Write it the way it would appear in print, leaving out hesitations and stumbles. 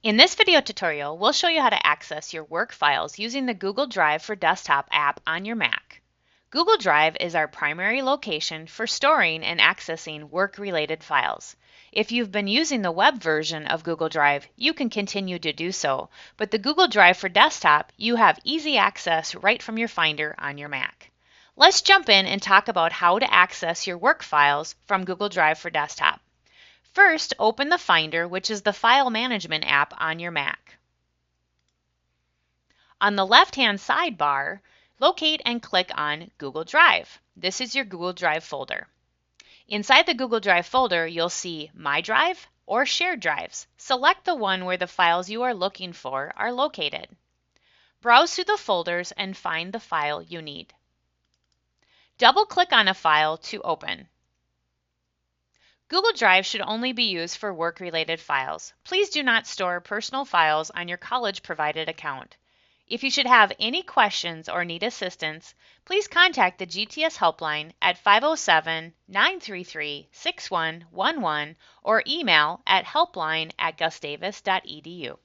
In this video tutorial, we'll show you how to access your work files using the Google Drive for Desktop app on your Mac. Google Drive is our primary location for storing and accessing work-related files. If you've been using the web version of Google Drive, you can continue to do so, but the Google Drive for Desktop, you have easy access right from your Finder on your Mac. Let's jump in and talk about how to access your work files from Google Drive for Desktop. First, open the Finder, which is the file management app on your Mac. On the left-hand sidebar, locate and click on Google Drive. This is your Google Drive folder. Inside the Google Drive folder, you'll see My Drive or Shared Drives. Select the one where the files you are looking for are located. Browse through the folders and find the file you need. Double-click on a file to open. Google Drive should only be used for work-related files. Please do not store personal files on your college-provided account. If you should have any questions or need assistance, please contact the GTS helpline at 507-933-6111 or email at helpline@gustavus.edu.